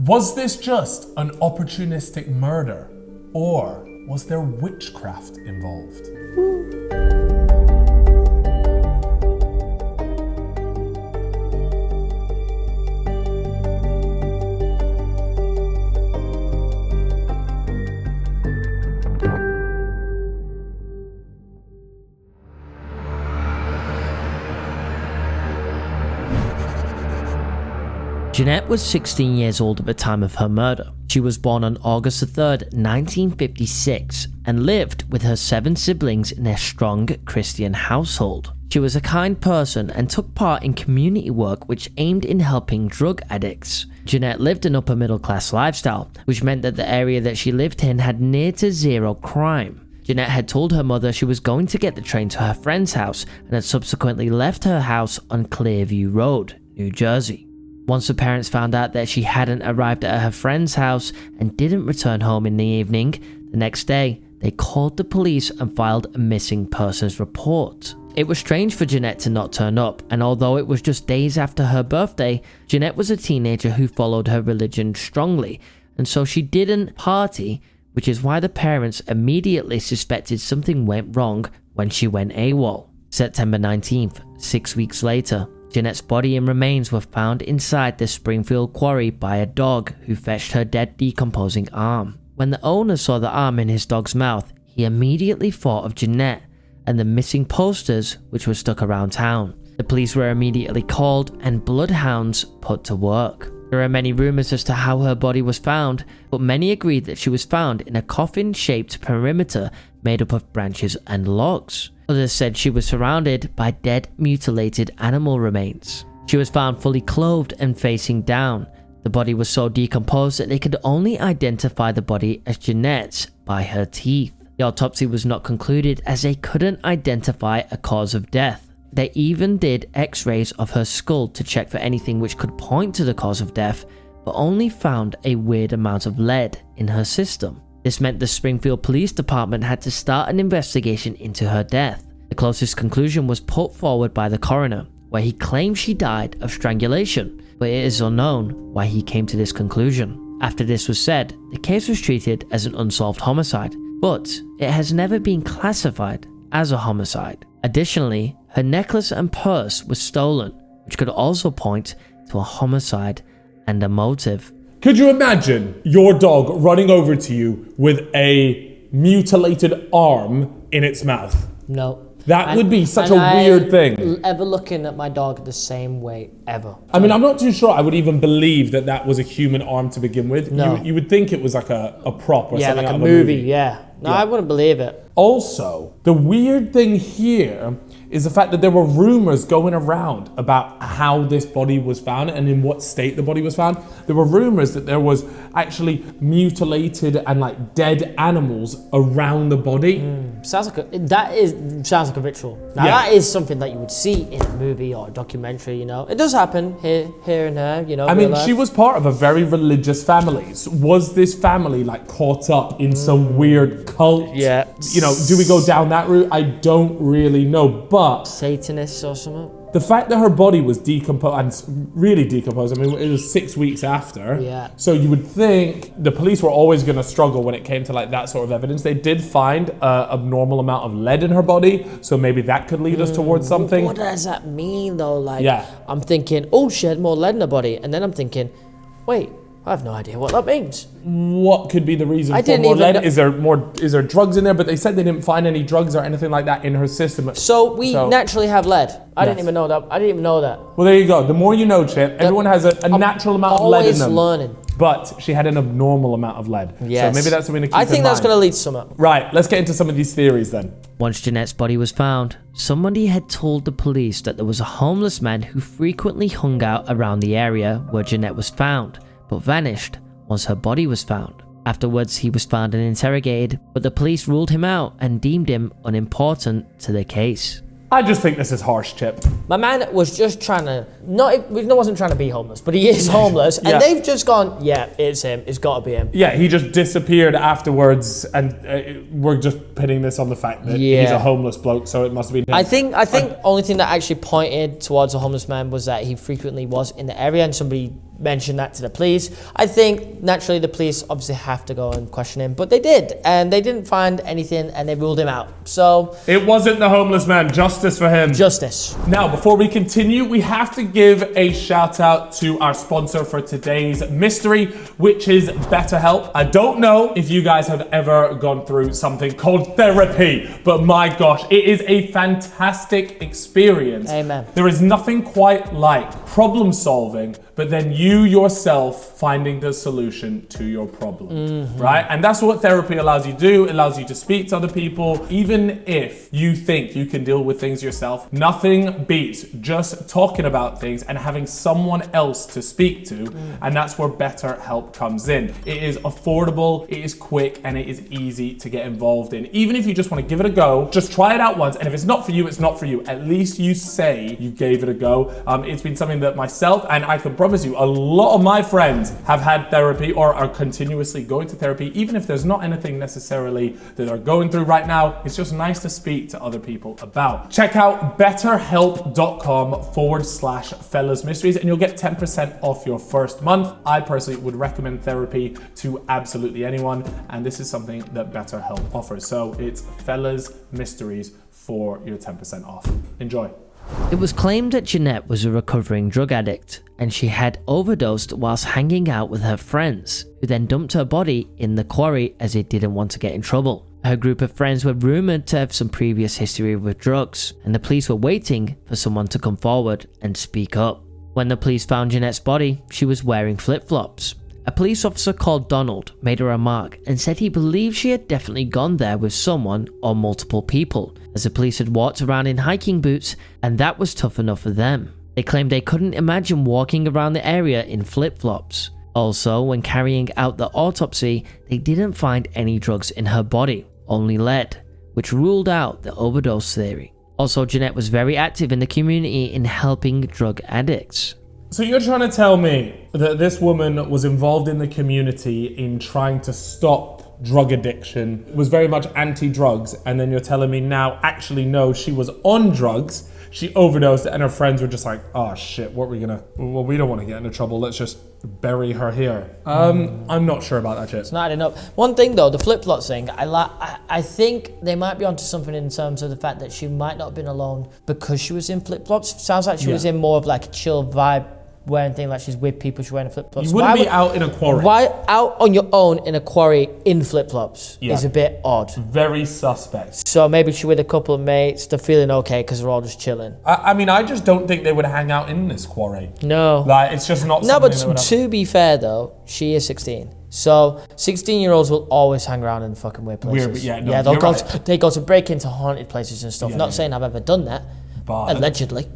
Was this just an opportunistic murder, or was there witchcraft involved? Jeanette was 16 years old at the time of her murder. She was born on August 3rd, 1956, and lived with her 7 siblings in a strong Christian household. She was a kind person and took part in community work which aimed in helping drug addicts. Jeanette lived an upper middle class lifestyle, which meant that the area that she lived in had near to zero crime. Jeanette had told her mother she was going to get the train to her friend's house and had subsequently left her house on Clearview Road, New Jersey. Once her parents found out that she hadn't arrived at her friend's house and didn't return home in the evening, the next day they called the police and filed a missing persons report. It was strange for Jeanette to not turn up, and although it was just days after her birthday, Jeanette was a teenager who followed her religion strongly, and so she didn't party, which is why the parents immediately suspected something went wrong when she went AWOL. September 19th, 6 weeks later, Jeanette's body and remains were found inside the Springfield quarry by a dog who fetched her dead, decomposing arm. When the owner saw the arm in his dog's mouth, he immediately thought of Jeanette and the missing posters which were stuck around town. The police were immediately called and bloodhounds put to work. There are many rumors as to how her body was found, but many agreed that she was found in a coffin-shaped perimeter made up of branches and logs. Others said she was surrounded by dead, mutilated animal remains. She was found fully clothed and facing down. The body was so decomposed that they could only identify the body as Jeanette's by her teeth. The autopsy was not concluded as they couldn't identify a cause of death. They even did x-rays of her skull to check for anything which could point to the cause of death, but only found a weird amount of lead in her system. This meant the Springfield Police Department had to start an investigation into her death. The closest conclusion was put forward by the coroner, where he claimed she died of strangulation, but it is unknown why he came to this conclusion. After this was said, the case was treated as an unsolved homicide, but it has never been classified as a homicide. Additionally, her necklace and purse was stolen, which could also point to a homicide and a motive. Could you imagine your dog running over to you with a mutilated arm in its mouth? No. That would be such a weird thing. Ever looking at my dog the same way, ever. I mean, I'm not too sure I would even believe that that was a human arm to begin with. No. You would think it was like a prop or something like out a of movie, yeah. No, I wouldn't believe it. Also, the weird thing here is the fact that there were rumors going around about how this body was found and in what state the body was found. There were rumors that there was actually mutilated and like dead animals around the body. Sounds like a ritual. Now that is something that you would see in a movie or a documentary, you know. It does happen here and there, you know. I mean, she was part of a very religious family. So was this family like caught up in some weird cult? Yeah. You know, do we go down that route? I don't really know, but Satanists or something. the fact that her body was decomposed, and really decomposed, I mean, it was 6 weeks after. Yeah. So you would think the police were always going to struggle when it came to like that sort of evidence. They did find an abnormal amount of lead in her body, so maybe that could lead us towards something. What does that mean though? Like, Yeah. I'm thinking, oh, she had more lead in her body, and then I'm thinking, wait, I have no idea what that means. What could be the reason I for didn't more even lead? know- Is there drugs in there? But they said they didn't find any drugs or anything like that in her system. So we naturally have lead. I didn't Yes. even know that. I didn't even know that. Well, there you go. The more you know, Chip. Everyone has a natural amount of lead in them. Always learning. But she had an abnormal amount of lead. Yes. So maybe that's something to keep in mind. I think that's going to lead to something. Right, let's get into some of these theories then. Once Jeanette's body was found, somebody had told the police that there was a homeless man who frequently hung out around the area where Jeanette was found, but vanished once her body was found. Afterwards, he was found and interrogated, but the police ruled him out and deemed him unimportant to the case. I just think this is harsh, Chip. My man was just trying to, wasn't trying to be homeless, but he is homeless, Yeah. and they've just gone, yeah, it's him, it's got to be him. Yeah, he just disappeared afterwards, and we're just pinning this on the fact that he's a homeless bloke, so it must have been him. I think only thing that actually pointed towards a homeless man was that he frequently was in the area, and somebody mention that to the police. I think naturally the police obviously have to go and question him, but they did, and they didn't find anything, and they ruled him out. So it wasn't the homeless man. Justice for him. Justice. Now, before we continue, we have to give a shout out to our sponsor for today's mystery, which is BetterHelp. I don't know if you guys have ever gone through something called therapy, but my gosh, it is a fantastic experience. Amen. There is nothing quite like problem solving, but then you yourself finding the solution to your problem, right? And that's what therapy allows you to do. It allows you to speak to other people. Even if you think you can deal with things yourself, nothing beats just talking about things and having someone else to speak to. And that's where BetterHelp comes in. It is affordable, it is quick, and it is easy to get involved in. Even if you just want to give it a go, just try it out once. And if it's not for you, it's not for you. At least you say you gave it a go. It's been something that myself, and I can promise you, a lot of my friends have had therapy or are continuously going to therapy. Even if there's not anything necessarily that they're going through right now, it's just nice to speak to other people about. Check out betterhelp.com/fellas mysteries and you'll get 10% off your first month. I personally would recommend therapy to absolutely anyone, and this is something that BetterHelp offers. So it's fellas mysteries for your 10% off. Enjoy. It was claimed that Jeanette was a recovering drug addict, and she had overdosed whilst hanging out with her friends, who then dumped her body in the quarry as they didn't want to get in trouble. Her group of friends were rumoured to have some previous history with drugs, and the police were waiting for someone to come forward and speak up. When the police found Jeanette's body, she was wearing flip-flops. A police officer called Donald made a remark and said he believed she had definitely gone there with someone or multiple people, as the police had walked around in hiking boots and that was tough enough for them. They claimed they couldn't imagine walking around the area in flip-flops. Also, when carrying out the autopsy, they didn't find any drugs in her body, only lead, which ruled out the overdose theory. Also, Jeanette was very active in the community in helping drug addicts. So you're trying to tell me that this woman was involved in the community in trying to stop drug addiction, was very much anti-drugs, and then you're telling me now, actually no, she was on drugs, she overdosed, and her friends were just like, oh shit, what are we gonna, well, we don't want to get into trouble, let's just bury her here. I'm not sure about that shit. It's not adding up. One thing though, the flip-flops thing, I think they might be onto something in terms of the fact that she might not have been alone because she was in flip-flops. Sounds like she was in more of like a chill vibe, wearing things like she's with people, she's wearing flip-flops. You wouldn't be out in a quarry. Why out on your own in a quarry in flip-flops is a bit odd. Very suspect. So maybe she with a couple of mates, they're feeling okay because they're all just chilling. I mean, I just don't think they would hang out in this quarry. No. Like, it's just not No, something but they would to be fair though, she is 16. So 16-year-olds will always hang around in fucking weird places. They go to break into haunted places and stuff. Not saying I've ever done that, but allegedly.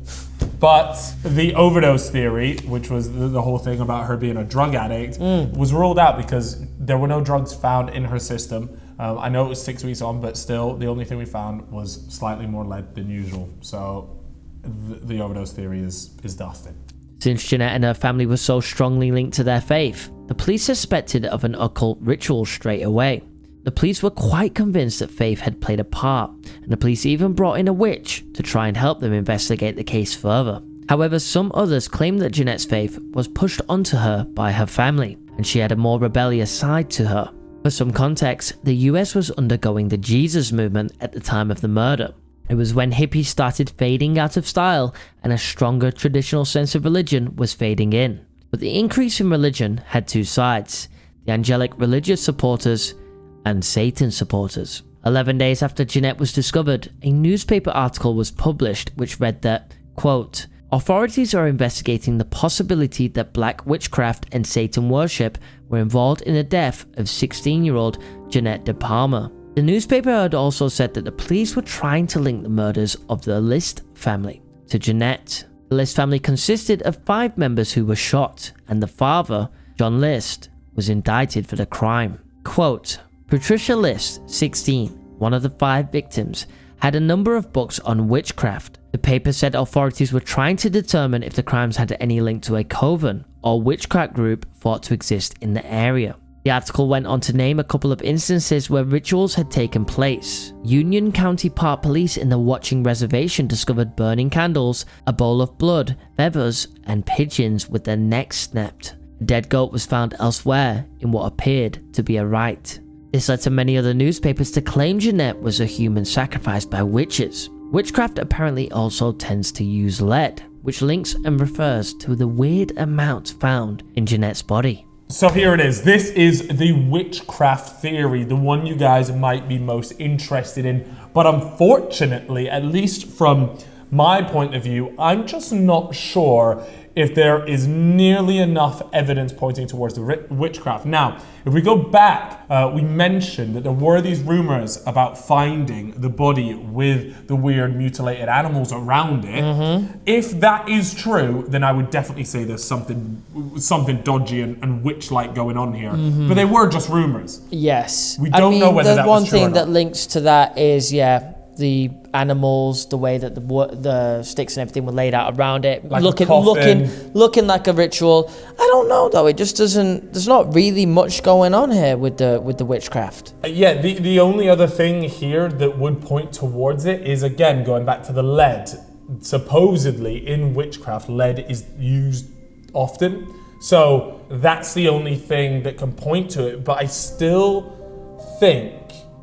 But the overdose theory, which was the whole thing about her being a drug addict, was ruled out because there were no drugs found in her system. I know it was 6 weeks on, but still, the only thing we found was slightly more lead than usual. So the overdose theory is dusted. Since Jeanette and her family were so strongly linked to their faith, the police suspected of an occult ritual straight away. The police were quite convinced that faith had played a part, and the police even brought in a witch to try and help them investigate the case further. However, some others claimed that Jeanette's faith was pushed onto her by her family, and she had a more rebellious side to her. For some context, the US was undergoing the Jesus movement at the time of the murder. It was when hippies started fading out of style and a stronger traditional sense of religion was fading in. But the increase in religion had two sides: the angelic religious supporters and Satan supporters. 11 days after Jeanette was discovered, a newspaper article was published which read that, quote, authorities are investigating the possibility that black witchcraft and Satan worship were involved in the death of 16-year-old Jeanette De Palma. The newspaper had also said that the police were trying to link the murders of the List family to Jeanette. The List family consisted of 5 members who were shot, and the father, John List, was indicted for the crime. Quote, Patricia List, 16, one of the 5 victims, had a number of books on witchcraft. The paper said authorities were trying to determine if the crimes had any link to a coven or witchcraft group thought to exist in the area. The article went on to name a couple of instances where rituals had taken place. Union County Park Police in the Watching Reservation discovered burning candles, a bowl of blood, feathers, and pigeons with their necks snapped. A dead goat was found elsewhere in what appeared to be a rite. This led to many other newspapers to claim Jeanette was a human sacrificed by witches. Witchcraft apparently also tends to use lead, which links and refers to the weird amount found in Jeanette's body. So here it is. This is the witchcraft theory, the one you guys might be most interested in. But unfortunately, at least from my point of view, I'm just not sure if there is nearly enough evidence pointing towards the witchcraft. Now, if we go back, we mentioned that there were these rumors about finding the body with the weird mutilated animals around it. If that is true, then I would definitely say there's something dodgy and witch-like going on here. But they were just rumors. Yes. We don't know whether that was true or The one thing not. that links to that is, the animals, the way that the sticks and everything were laid out around it, Like looking like a ritual. I don't know though. It just doesn't. There's not really much going on here with the witchcraft. Yeah, the only other thing here that would point towards it is, again, going back to the lead. Supposedly in witchcraft, lead is used often. So that's the only thing that can point to it. But I still think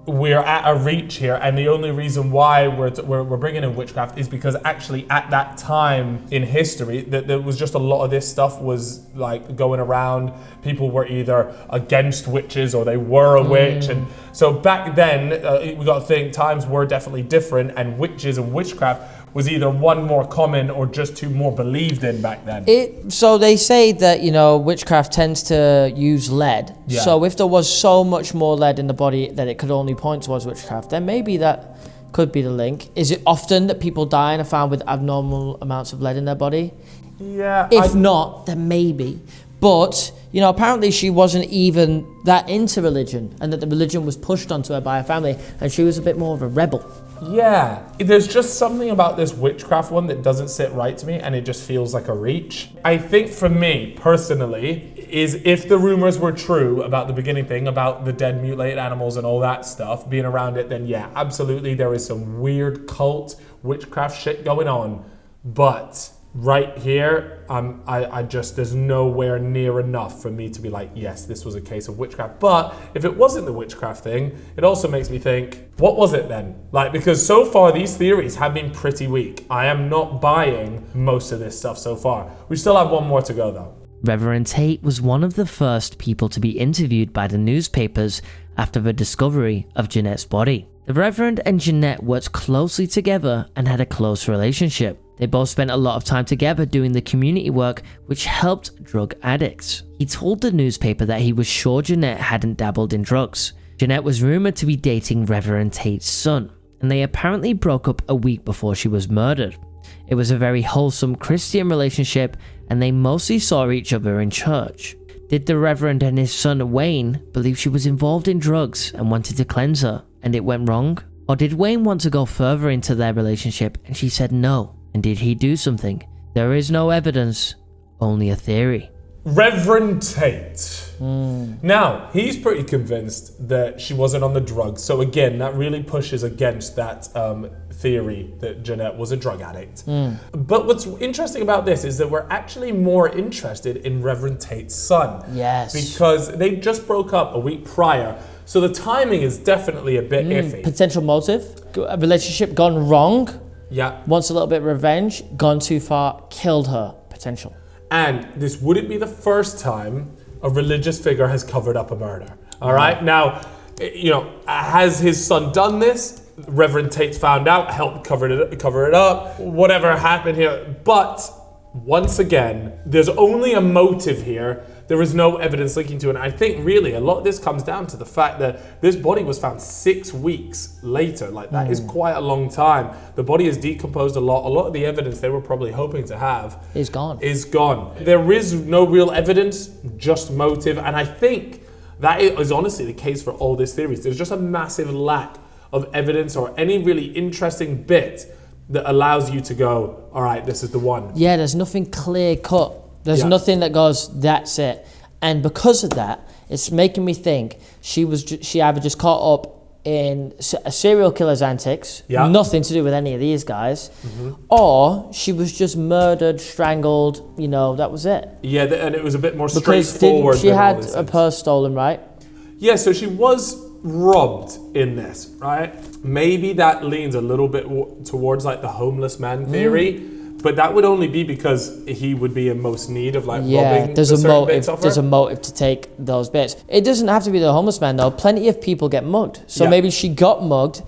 we're at a reach here, and the only reason why we're bringing in witchcraft is because actually at that time in history that there was just a lot of this stuff was like going around. People were either against witches or they were a witch, and so back then we got to think times were definitely different, and witches and witchcraft was either one more common or just two more believed in back then. So they say that, witchcraft tends to use lead. Yeah. So if there was so much more lead in the body that it could only point towards witchcraft, then maybe that could be the link. Is it often that people die and are found with abnormal amounts of lead in their body? Yeah. If not, then maybe. But, apparently she wasn't even that into religion, and that the religion was pushed onto her by her family, and she was a bit more of a rebel. Yeah, there's just something about this witchcraft one that doesn't sit right to me, and it just feels like a reach. I think for me, personally, is if the rumors were true about the beginning thing, about the dead mutilated animals and all that stuff being around it, then yeah, absolutely there is some weird cult witchcraft shit going on. But right here, I just, there's nowhere near enough for me to be like, yes, this was a case of witchcraft. But if it wasn't the witchcraft thing, it also makes me think, what was it then? Because so far these theories have been pretty weak. I am not buying most of this stuff so far. We still have one more to go though. Reverend Tate was one of the first people to be interviewed by the newspapers after the discovery of Jeanette's body. The Reverend and Jeanette worked closely together and had a close relationship. They both spent a lot of time together doing the community work which helped drug addicts. He told the newspaper that he was sure Jeanette hadn't dabbled in drugs. Jeanette was rumoured to be dating Reverend Tate's son, and they apparently broke up a week before she was murdered. It was a very wholesome Christian relationship, and they mostly saw each other in church. Did the Reverend and his son Wayne believe she was involved in drugs and wanted to cleanse her, and it went wrong? Or did Wayne want to go further into their relationship and she said no? And did he do something? There is no evidence, only a theory. Reverend Tate. Now, he's pretty convinced that she wasn't on the drugs. So again, that really pushes against that theory that Jeanette was a drug addict. But what's interesting about this is that we're actually more interested in Reverend Tate's son. Yes. Because they just broke up a week prior. So the timing is definitely a bit iffy. Potential motive, a relationship gone wrong. Yeah. Wants a little bit of revenge, gone too far, killed her. Potential. And this wouldn't be the first time a religious figure has covered up a murder. All right. Now, has his son done this? Reverend Tate's found out, helped cover it up, whatever happened here. But once again, there's only a motive here. There is no evidence linking to it. And I think really a lot of this comes down to the fact that this body was found 6 weeks later. That is quite a long time. The body is decomposed a lot. A lot of the evidence they were probably hoping to have is gone. There is no real evidence, just motive. And I think that is honestly the case for all these theories. There's just a massive lack of evidence or any really interesting bit that allows you to go, all right, this is the one. Yeah, there's nothing clear cut. There's nothing that goes, that's it. And because of that, it's making me think she either just caught up in a serial killer's antics, Yeah. nothing to do with any of these guys, or she was just murdered, strangled, you know, that was it. Yeah, and it was a bit more Because straightforward. she than all had these a things. purse stolen, right? Yeah, so she was robbed in this, right? Maybe that leans a little bit towards like the homeless man theory, but that would only be because he would be in most need of like robbing there's the a certain motive. bits of her. There's a motive to take those bits. It doesn't have to be the homeless man though. Plenty of people get mugged. So Yeah. maybe she got mugged.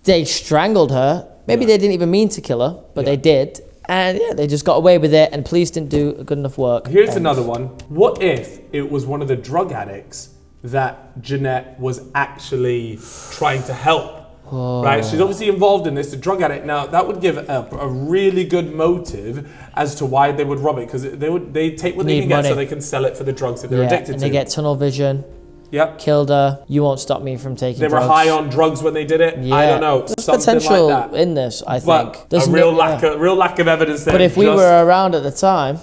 They strangled her. Maybe they didn't even mean to kill her, but they did. And yeah, they just got away with it. And police didn't do good enough work. Here's another one. What if it was one of the drug addicts that Jeanette was actually trying to help? Right, she's obviously involved in this, the drug addict. Now that would give a really good motive as to why they would rob it, because they take what they can get so they can sell it for the drugs that they're addicted and to. they get tunnel vision. Yep. Killed her. You won't stop me from taking They drugs. were high on drugs when they did it. Yeah. I don't know. There's Something potential like that. in this, I think. But There's a real lack of evidence there. But if we were around at the time,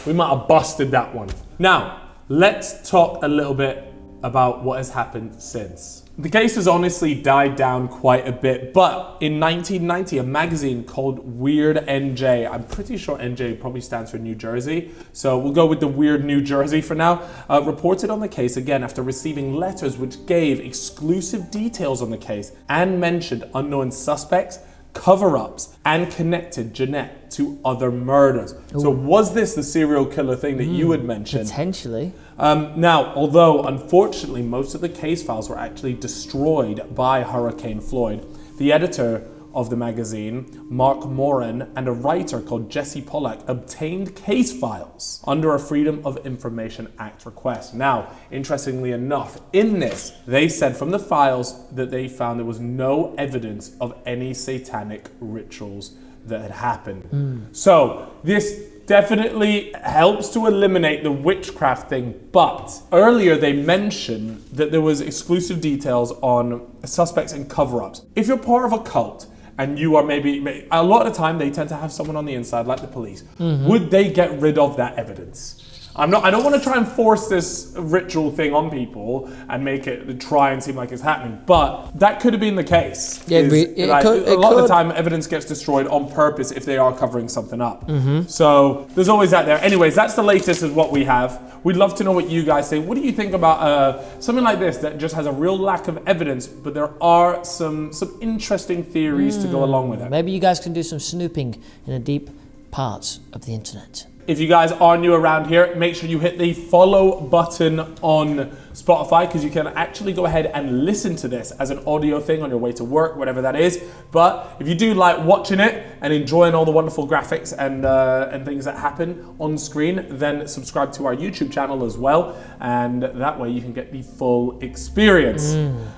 we might have busted that one. Now, let's talk a little bit about what has happened since. The case has honestly died down quite a bit, but in 1990, a magazine called Weird NJ, I'm pretty sure NJ probably stands for New Jersey, so we'll go with the Weird New Jersey for now, reported on the case again after receiving letters which gave exclusive details on the case and mentioned unknown suspects, cover-ups, and connected Jeanette to other murders. So was this the serial killer thing that you had mentioned? potentially. Now, although unfortunately most of the case files were actually destroyed by Hurricane Floyd, the editor of the magazine, Mark Moran, and a writer called Jesse Pollack obtained case files under a Freedom of Information Act request. Now, interestingly enough, in this, they said from the files that they found there was no evidence of any satanic rituals that had happened. So, this definitely helps to eliminate the witchcraft thing, but earlier they mentioned that there was exclusive details on suspects and cover-ups. If you're part of a cult and you are maybe a lot of the time they tend to have someone on the inside like the police, would they get rid of that evidence? I don't want to try and force this ritual thing on people and make it try and seem like it's happening, but that could have been the case. Yeah, A lot of the time evidence gets destroyed on purpose if they are covering something up. So there's always that there. Anyways, that's the latest of what we have. We'd love to know what you guys think. What do you think about something like this that just has a real lack of evidence, but there are some interesting theories to go along with it? Maybe you guys can do some snooping in the deep parts of the internet. If you guys are new around here, make sure you hit the follow button on Spotify, because you can actually go ahead and listen to this as an audio thing on your way to work, whatever that is. But if you do like watching it and enjoying all the wonderful graphics and things that happen on screen, then subscribe to our YouTube channel as well. And that way you can get the full experience.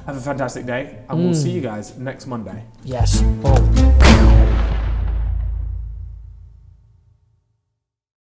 Have a fantastic day, and we'll see you guys next Monday. Yes. Oh.